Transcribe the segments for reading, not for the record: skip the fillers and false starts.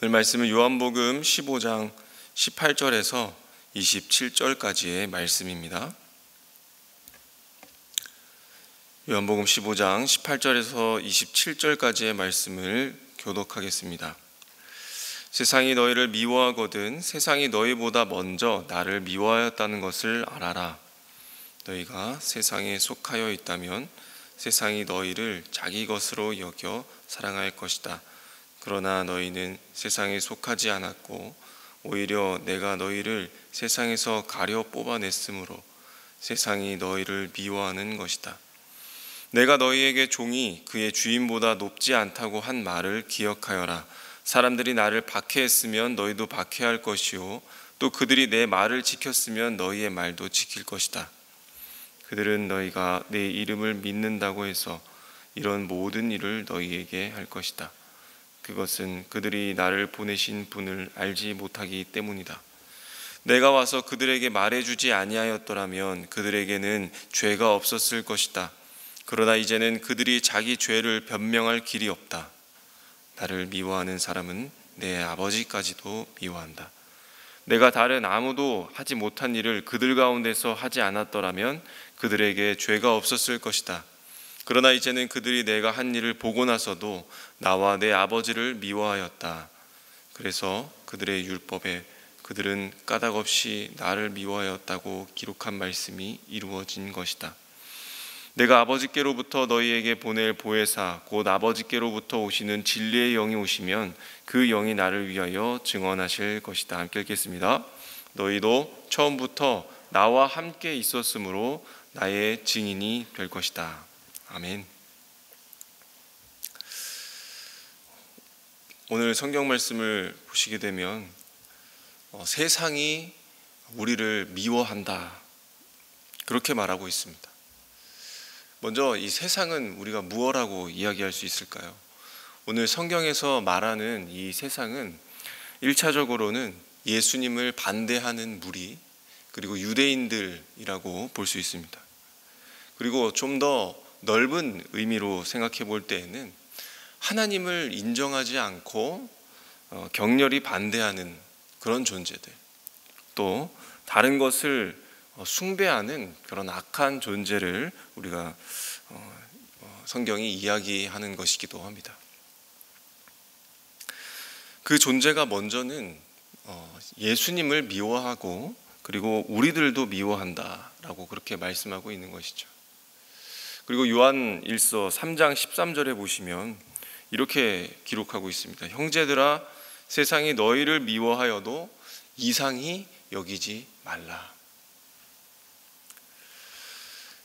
오늘 말씀은 요한복음 15장 18절에서 27절까지의 말씀입니다. 요한복음 15장 18절에서 27절까지의 말씀을 교독하겠습니다. 세상이 너희를 미워하거든 세상이 너희보다 먼저 나를 미워하였다는 것을 알아라. 너희가 세상에 속하여 있다면 세상이 너희를 자기 것으로 여겨 사랑할 것이다. 그러나 너희는 세상에 속하지 않았고 오히려 내가 너희를 세상에서 가려 뽑아냈으므로 세상이 너희를 미워하는 것이다. 내가 너희에게 종이 그의 주인보다 높지 않다고 한 말을 기억하여라. 사람들이 나를 박해했으면 너희도 박해할 것이요 또 그들이 내 말을 지켰으면 너희의 말도 지킬 것이다. 그들은 너희가 내 이름을 믿는다고 해서 이런 모든 일을 너희에게 할 것이다. 그것은 그들이 나를 보내신 분을 알지 못하기 때문이다. 내가 와서 그들에게 말해주지 아니하였더라면 그들에게는 죄가 없었을 것이다. 그러나 이제는 그들이 자기 죄를 변명할 길이 없다. 나를 미워하는 사람은 내 아버지까지도 미워한다. 내가 다른 아무도 하지 못한 일을 그들 가운데서 하지 않았더라면 그들에게 죄가 없었을 것이다. 그러나 이제는 그들이 내가 한 일을 보고 나서도 나와 내 아버지를 미워하였다. 그래서 그들의 율법에 그들은 까닭없이 나를 미워하였다고 기록한 말씀이 이루어진 것이다. 내가 아버지께로부터 너희에게 보낼 보혜사 곧 아버지께로부터 오시는 진리의 영이 오시면 그 영이 나를 위하여 증언하실 것이다. 함께 읽겠습니다. 너희도 처음부터 나와 함께 있었으므로 나의 증인이 될 것이다. 아멘. 오늘 성경 말씀을 보시게 되면 세상이 우리를 미워한다 그렇게 말하고 있습니다. 먼저 이 세상은 우리가 무엇이라고 이야기할 수 있을까요? 오늘 성경에서 말하는 이 세상은 1차적으로는 예수님을 반대하는 무리 그리고 유대인들이라고 볼 수 있습니다. 그리고 좀 더 넓은 의미로 생각해 볼 때에는 하나님을 인정하지 않고 격렬히 반대하는 그런 존재들, 또 다른 것을 숭배하는 그런 악한 존재를 우리가 성경이 이야기하는 것이기도 합니다. 그 존재가 먼저는 예수님을 미워하고 그리고 우리들도 미워한다라고 그렇게 말씀하고 있는 것이죠. 그리고 요한 1서 3장 13절에 보시면 이렇게 기록하고 있습니다. 형제들아 세상이 너희를 미워하여도 이상히 여기지 말라.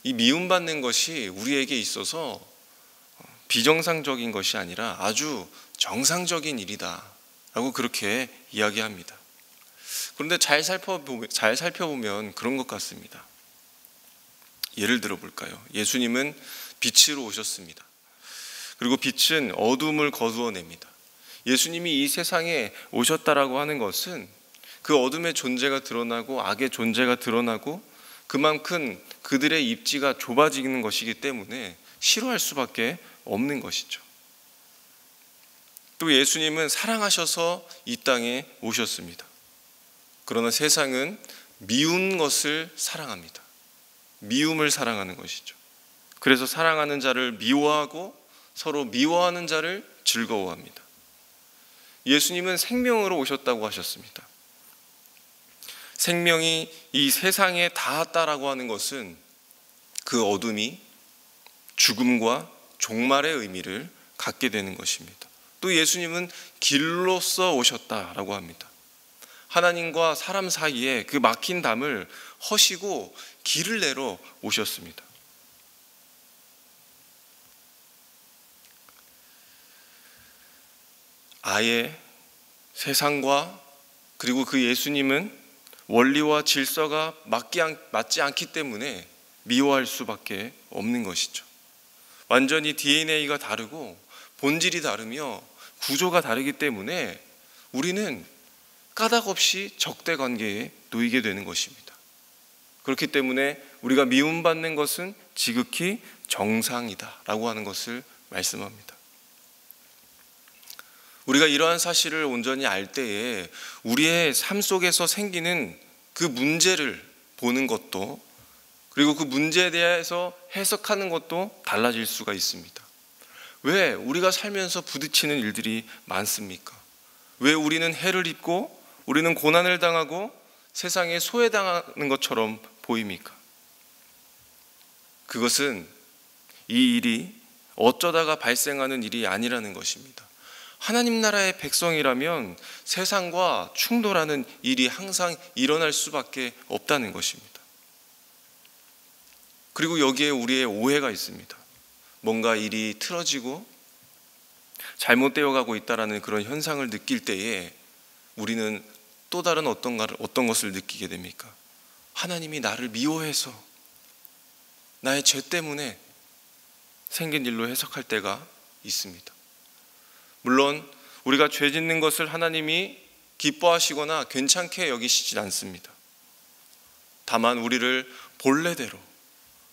이 미움받는 것이 우리에게 있어서 비정상적인 것이 아니라 아주 정상적인 일이다 라고 그렇게 이야기합니다. 그런데 잘 살펴보면 그런 것 같습니다. 예를 들어 볼까요? 예수님은 빛으로 오셨습니다. 그리고 빛은 어둠을 거두어냅니다. 예수님이 이 세상에 오셨다라고 하는 것은 그 어둠의 존재가 드러나고 악의 존재가 드러나고 그만큼 그들의 입지가 좁아지는 것이기 때문에 싫어할 수밖에 없는 것이죠. 또 예수님은 사랑하셔서 이 땅에 오셨습니다. 그러나 세상은 미운 것을 사랑합니다. 미움을 사랑하는 것이죠. 그래서 사랑하는 자를 미워하고 서로 미워하는 자를 즐거워합니다. 예수님은 생명으로 오셨다고 하셨습니다. 생명이 이 세상에 닿았다라고 하는 것은 그 어둠이 죽음과 종말의 의미를 갖게 되는 것입니다. 또 예수님은 길로서 오셨다라고 합니다. 하나님과 사람 사이에 그 막힌 담을 허시고 길을 내러 오셨습니다. 아예 세상과 그리고 그 예수님은 원리와 질서가 맞지 않기 때문에 미워할 수밖에 없는 것이죠. 완전히 DNA가 다르고 본질이 다르며 구조가 다르기 때문에 우리는 까닭없이 적대 관계에 놓이게 되는 것입니다. 그렇기 때문에 우리가 미움받는 것은 지극히 정상이다라고 하는 것을 말씀합니다. 우리가 이러한 사실을 온전히 알 때에 우리의 삶 속에서 생기는 그 문제를 보는 것도, 그리고 그 문제에 대해서 해석하는 것도 달라질 수가 있습니다. 왜 우리가 살면서 부딪히는 일들이 많습니까? 왜 우리는 해를 입고 우리는 고난을 당하고 세상에 소외당하는 것처럼 보입니까? 그것은 이 일이 어쩌다가 발생하는 일이 아니라는 것입니다. 하나님 나라의 백성이라면 세상과 충돌하는 일이 항상 일어날 수밖에 없다는 것입니다. 그리고 여기에 우리의 오해가 있습니다. 뭔가 일이 틀어지고 잘못되어 가고 있다는 그런 현상을 느낄 때에 우리는 또 다른 어떤 것을 느끼게 됩니까? 하나님이 나를 미워해서, 나의 죄 때문에 생긴 일로 해석할 때가 있습니다. 물론 우리가 죄 짓는 것을 하나님이 기뻐하시거나 괜찮게 여기시진 않습니다. 다만 우리를 본래대로,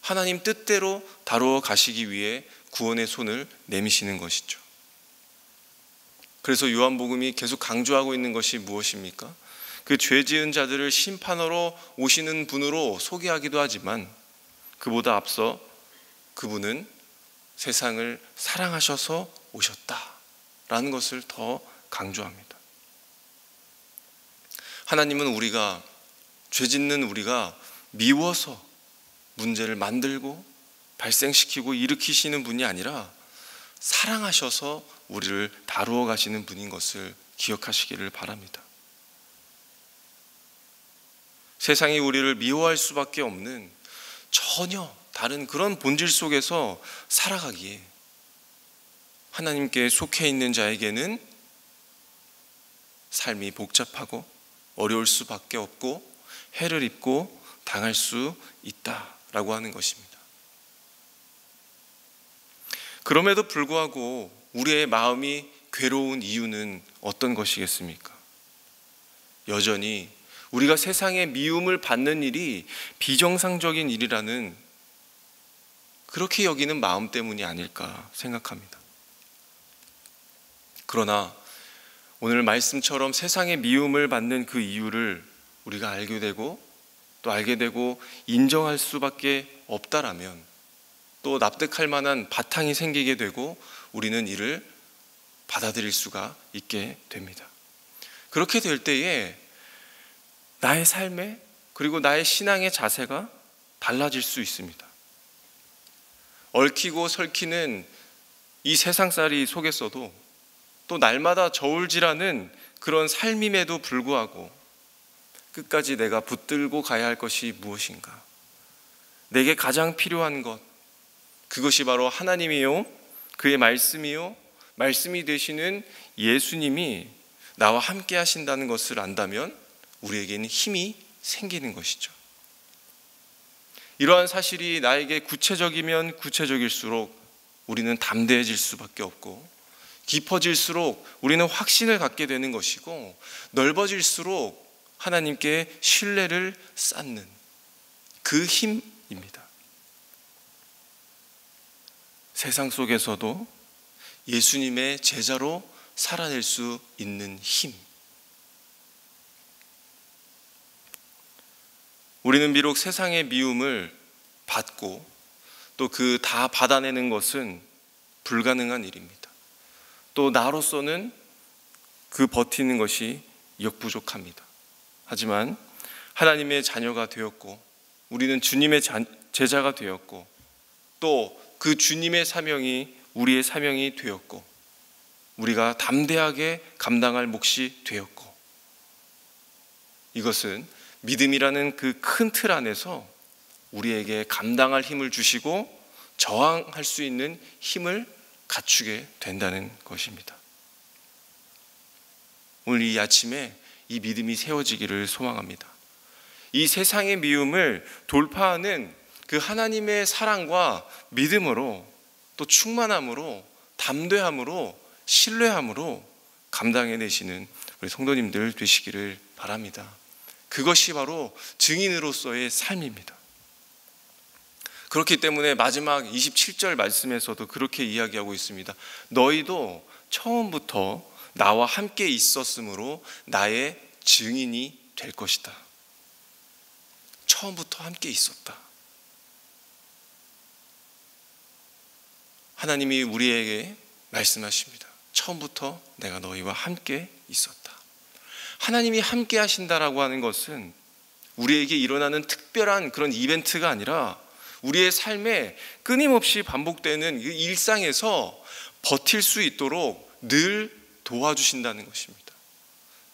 하나님 뜻대로 다루어 가시기 위해 구원의 손을 내미시는 것이죠. 그래서 요한복음이 계속 강조하고 있는 것이 무엇입니까? 그 죄 지은 자들을 심판하러 오시는 분으로 소개하기도 하지만 그보다 앞서 그분은 세상을 사랑하셔서 오셨다라는 것을 더 강조합니다. 하나님은 우리가, 죄 짓는 우리가 미워서 문제를 만들고 발생시키고 일으키시는 분이 아니라 사랑하셔서 우리를 다루어 가시는 분인 것을 기억하시기를 바랍니다. 세상이 우리를 미워할 수밖에 없는 전혀 다른 그런 본질 속에서 살아가기에 하나님께 속해 있는 자에게는 삶이 복잡하고 어려울 수밖에 없고 해를 입고 당할 수 있다라고 하는 것입니다. 그럼에도 불구하고 우리의 마음이 괴로운 이유는 어떤 것이겠습니까? 여전히 우리가 세상의 미움을 받는 일이 비정상적인 일이라는, 그렇게 여기는 마음 때문이 아닐까 생각합니다. 그러나 오늘 말씀처럼 세상의 미움을 받는 그 이유를 우리가 알게 되고 또 알게 되고 인정할 수밖에 없다라면 또 납득할 만한 바탕이 생기게 되고 우리는 이를 받아들일 수가 있게 됩니다. 그렇게 될 때에 나의 삶에, 그리고 나의 신앙의 자세가 달라질 수 있습니다. 얽히고 설키는 이 세상살이 속에서도 또 날마다 저울질하는 그런 삶임에도 불구하고 끝까지 내가 붙들고 가야 할 것이 무엇인가? 내게 가장 필요한 것, 그것이 바로 하나님이요, 그의 말씀이요, 말씀이 되시는 예수님이 나와 함께 하신다는 것을 안다면 우리에게는 힘이 생기는 것이죠. 이러한 사실이 나에게 구체적이면 구체적일수록 우리는 담대해질 수밖에 없고, 깊어질수록 우리는 확신을 갖게 되는 것이고, 넓어질수록 하나님께 신뢰를 쌓는 그 힘입니다. 세상 속에서도 예수님의 제자로 살아낼 수 있는 힘. 우리는 비록 세상의 미움을 받고 또 그 다 받아내는 것은 불가능한 일입니다. 또 나로서는 그 버티는 것이 역부족합니다. 하지만 하나님의 자녀가 되었고 우리는 주님의 제자가 되었고 또 그 주님의 사명이 우리의 사명이 되었고 우리가 담대하게 감당할 몫이 되었고, 이것은 믿음이라는 그 큰 틀 안에서 우리에게 감당할 힘을 주시고 저항할 수 있는 힘을 갖추게 된다는 것입니다. 오늘 이 아침에 이 믿음이 세워지기를 소망합니다. 이 세상의 미움을 돌파하는 그 하나님의 사랑과 믿음으로 또 충만함으로 담대함으로 신뢰함으로 감당해내시는 우리 성도님들 되시기를 바랍니다. 그것이 바로 증인으로서의 삶입니다. 그렇기 때문에 마지막 27절 말씀에서도 그렇게 이야기하고 있습니다. 너희도 처음부터 나와 함께 있었으므로 나의 증인이 될 것이다. 처음부터 함께 있었다. 하나님이 우리에게 말씀하십니다. 처음부터 내가 너희와 함께 있었다. 하나님이 함께 하신다라고 하는 것은 우리에게 일어나는 특별한 그런 이벤트가 아니라 우리의 삶에 끊임없이 반복되는 이 일상에서 버틸 수 있도록 늘 도와주신다는 것입니다.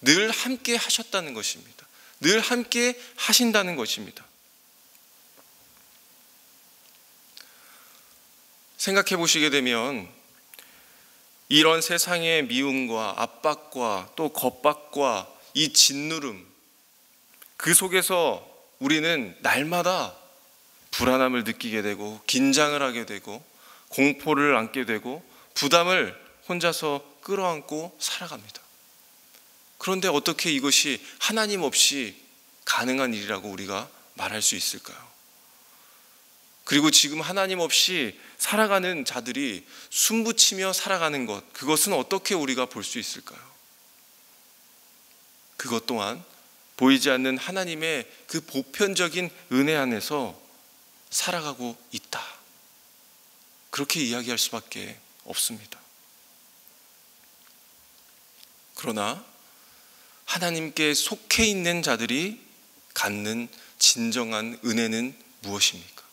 늘 함께 하셨다는 것입니다. 늘 함께 하신다는 것입니다. 생각해 보시게 되면 이런 세상의 미움과 압박과 또 겁박과 이 짓누름, 그 속에서 우리는 날마다 불안함을 느끼게 되고 긴장을 하게 되고 공포를 안게 되고 부담을 혼자서 끌어안고 살아갑니다. 그런데 어떻게 이것이 하나님 없이 가능한 일이라고 우리가 말할 수 있을까요? 그리고 지금 하나님 없이 살아가는 자들이 숨부치며 살아가는 것, 그것은 어떻게 우리가 볼 수 있을까요? 그것 또한 보이지 않는 하나님의 그 보편적인 은혜 안에서 살아가고 있다. 그렇게 이야기할 수밖에 없습니다. 그러나 하나님께 속해 있는 자들이 갖는 진정한 은혜는 무엇입니까?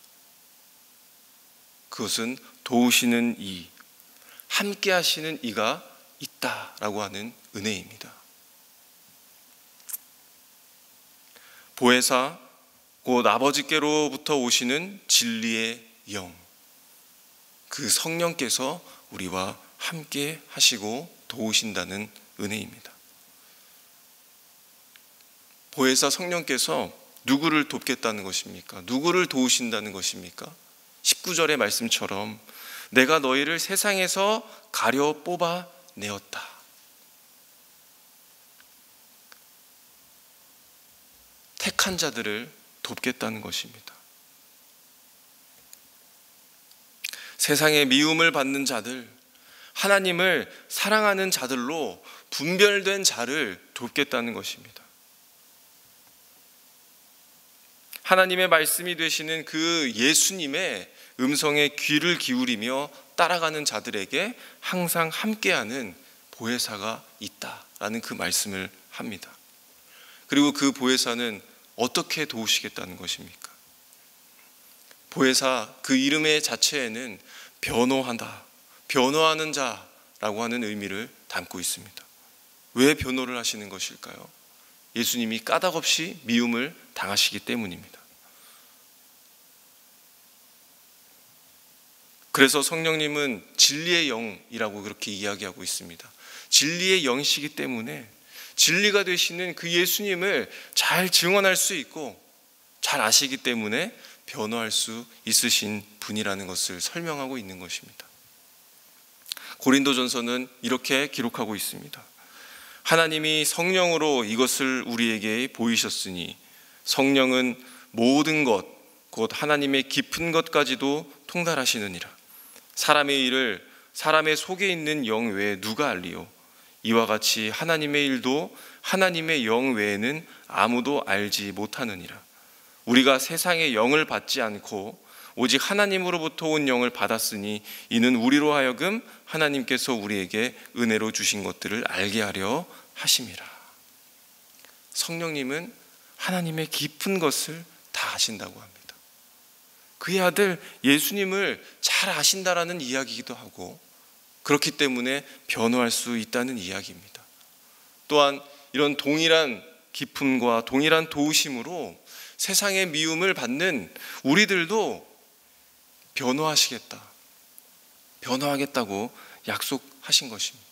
그것은 도우시는 이, 함께 하시는 이가 있다라고 하는 은혜입니다. 보혜사, 곧 아버지께로부터 오시는 진리의 영, 그 성령께서 우리와 함께 하시고 도우신다는 은혜입니다. 보혜사 성령께서 누구를 돕겠다는 것입니까? 누구를 도우신다는 것입니까? 19절의 말씀처럼 내가 너희를 세상에서 가려 뽑아 내었다. 택한 자들을 돕겠다는 것입니다. 세상의 미움을 받는 자들, 하나님을 사랑하는 자들로 분별된 자를 돕겠다는 것입니다. 하나님의 말씀이 되시는 그 예수님의 음성에 귀를 기울이며 따라가는 자들에게 항상 함께하는 보혜사가 있다라는 그 말씀을 합니다. 그리고 그 보혜사는 어떻게 도우시겠다는 것입니까? 보혜사, 그 이름의 자체에는 변호한다, 변호하는 자라고 하는 의미를 담고 있습니다. 왜 변호를 하시는 것일까요? 예수님이 까닭없이 미움을 당하시기 때문입니다. 그래서 성령님은 진리의 영이라고 그렇게 이야기하고 있습니다. 진리의 영이시기 때문에 진리가 되시는 그 예수님을 잘 증언할 수 있고 잘 아시기 때문에 변호할 수 있으신 분이라는 것을 설명하고 있는 것입니다. 고린도전서는 이렇게 기록하고 있습니다. 하나님이 성령으로 이것을 우리에게 보이셨으니 성령은 모든 것, 곧 하나님의 깊은 것까지도 통달하시느니라. 사람의 일을 사람의 속에 있는 영 외에 누가 알리요? 이와 같이 하나님의 일도 하나님의 영 외에는 아무도 알지 못하느니라. 우리가 세상의 영을 받지 않고 오직 하나님으로부터 온 영을 받았으니 이는 우리로 하여금 하나님께서 우리에게 은혜로 주신 것들을 알게 하려 하심이라. 성령님은 하나님의 깊은 것을 다 아신다고 합니다. 그의 아들 예수님을 잘 아신다라는 이야기이기도 하고 그렇기 때문에 변호할 수 있다는 이야기입니다. 또한 이런 동일한 기쁨과 동일한 도우심으로 세상의 미움을 받는 우리들도 변호하시겠다, 변호하겠다고 약속하신 것입니다.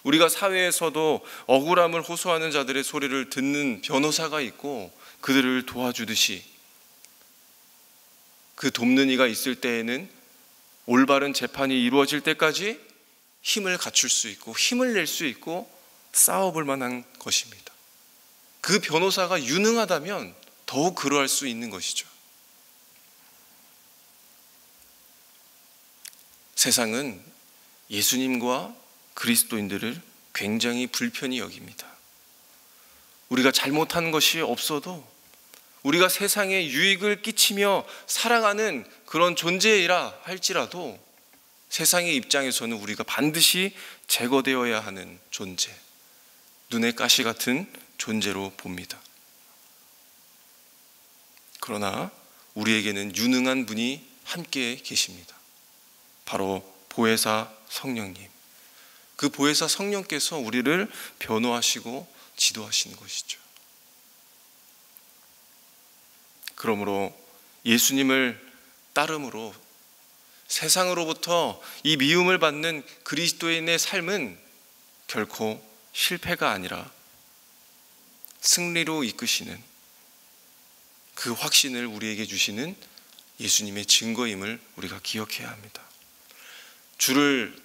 우리가 사회에서도 억울함을 호소하는 자들의 소리를 듣는 변호사가 있고 그들을 도와주듯이 그 돕는 이가 있을 때에는 올바른 재판이 이루어질 때까지 힘을 갖출 수 있고 힘을 낼 수 있고 싸워볼 만한 것입니다. 그 변호사가 유능하다면 더욱 그러할 수 있는 것이죠. 세상은 예수님과 그리스도인들을 굉장히 불편히 여깁니다. 우리가 잘못한 것이 없어도 우리가 세상에 유익을 끼치며 살아가는 그런 존재이라 할지라도 세상의 입장에서는 우리가 반드시 제거되어야 하는 존재, 눈의 가시 같은 존재로 봅니다. 그러나 우리에게는 유능한 분이 함께 계십니다. 바로 보혜사 성령님. 그 보혜사 성령께서 우리를 변호하시고 지도하시는 것이죠. 그러므로 예수님을 따름으로 세상으로부터 이 미움을 받는 그리스도인의 삶은 결코 실패가 아니라 승리로 이끄시는 그 확신을 우리에게 주시는 예수님의 증거임을 우리가 기억해야 합니다. 주를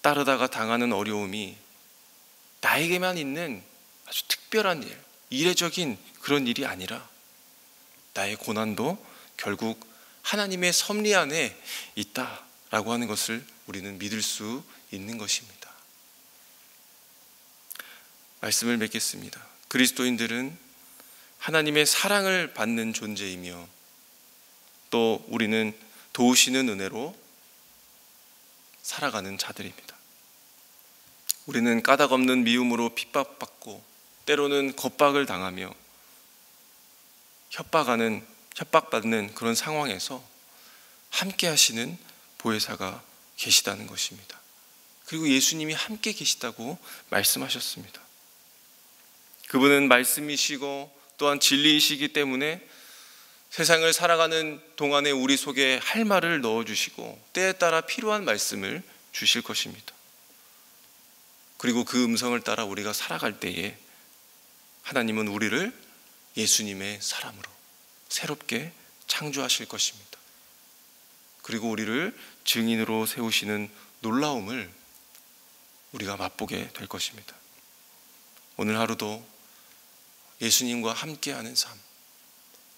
따르다가 당하는 어려움이 나에게만 있는 아주 특별한 일, 이례적인 그런 일이 아니라 나의 고난도 결국 하나님의 섭리 안에 있다라고 하는 것을 우리는 믿을 수 있는 것입니다. 말씀을 맺겠습니다. 그리스도인들은 하나님의 사랑을 받는 존재이며 또 우리는 도우시는 은혜로 살아가는 자들입니다. 우리는 까닭 없는 미움으로 핍박받고 때로는 겁박을 당하며 협박받는 그런 상황에서 함께 하시는 보혜사가 계시다는 것입니다. 그리고 예수님이 함께 계시다고 말씀하셨습니다. 그분은 말씀이시고 또한 진리이시기 때문에 세상을 살아가는 동안에 우리 속에 할 말을 넣어주시고 때에 따라 필요한 말씀을 주실 것입니다. 그리고 그 음성을 따라 우리가 살아갈 때에 하나님은 우리를 예수님의 사람으로 새롭게 창조하실 것입니다. 그리고 우리를 증인으로 세우시는 놀라움을 우리가 맛보게 될 것입니다. 오늘 하루도 예수님과 함께하는 삶,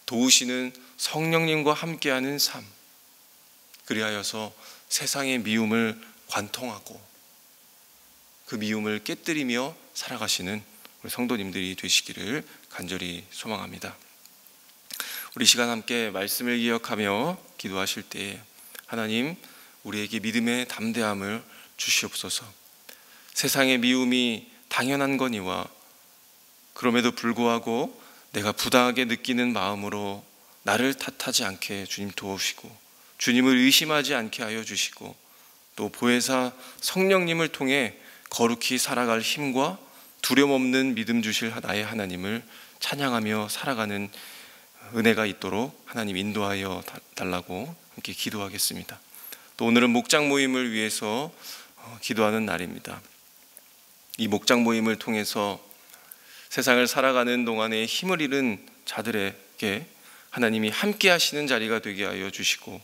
도우시는 성령님과 함께하는 삶, 그리하여서 세상의 미움을 관통하고 그 미움을 깨뜨리며 살아가시는 우리 성도님들이 되시기를 간절히 소망합니다. 우리 시간 함께 말씀을 기억하며 기도하실 때에 하나님 우리에게 믿음의 담대함을 주시옵소서. 세상의 미움이 당연한 거니와 그럼에도 불구하고 내가 부당하게 느끼는 마음으로 나를 탓하지 않게 주님 도우시고 주님을 의심하지 않게 하여 주시고 또 보혜사 성령님을 통해 거룩히 살아갈 힘과 두려움 없는 믿음 주실 나의 하나님을 찬양하며 살아가는 은혜가 있도록 하나님 인도하여 달라고 함께 기도하겠습니다. 또 오늘은 목장 모임을 위해서 기도하는 날입니다. 이 목장 모임을 통해서 세상을 살아가는 동안에 힘을 잃은 자들에게 하나님이 함께 하시는 자리가 되게 하여 주시고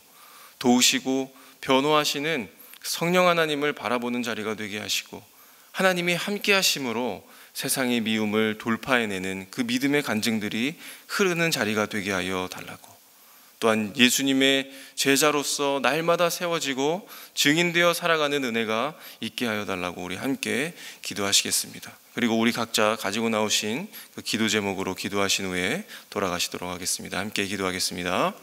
도우시고 변호하시는 성령 하나님을 바라보는 자리가 되게 하시고 하나님이 함께 하심으로 세상의 미움을 돌파해내는 그 믿음의 간증들이 흐르는 자리가 되게 하여 달라고, 또한 예수님의 제자로서 날마다 세워지고 증인되어 살아가는 은혜가 있게 하여 달라고 우리 함께 기도하시겠습니다. 그리고 우리 각자 가지고 나오신 그 기도 제목으로 기도하신 후에 돌아가시도록 하겠습니다. 함께 기도하겠습니다.